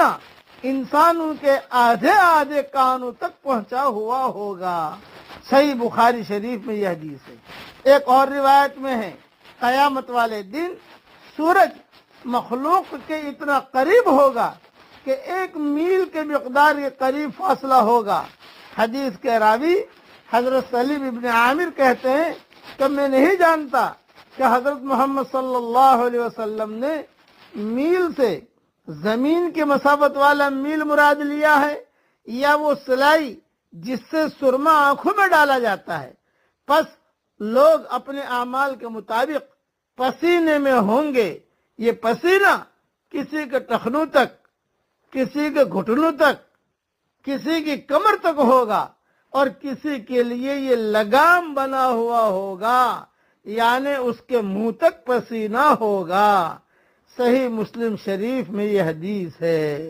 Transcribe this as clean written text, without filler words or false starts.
پسینہ انسانوں کے آدھے آدھے کانوں تک پہنچا ہوا ہوگا۔ صحیح بخاری شریف میں یہ حدیث ہے۔ ایک اور روایت میں ہے قیامت والے دن سورج مخلوق کے اتنا قریب ہوگا کہ 1 میل کے مقدار کے قریب فاصلہ ہوگا۔ حدیث کے راوی حضرت سلیم ابن عامر کہتے ہیں کہ میں نہیں جانتا کہ حضرت محمد صلی اللہ علیہ وسلم نے میل سے زمین کی مسافت والا میل مراد لیا ہے یا وہ سلائی جس سے سرما آنکھوں میں ڈالا جاتا ہے۔ پس لوگ اپنے اعمال کے مطابق پسینے میں ہوں گے۔ یہ پسینہ کسی کے ٹخنوں تک، کسی کے گھٹنوں تک، کسی کی کمر تک ہوگا اور کسی کے لیے یہ لگام بنا ہوا ہوگا، یعنی اس کے منہ تک پسینہ ہوگا۔ صحیح مسلم شریف میں یہ حدیث ہے۔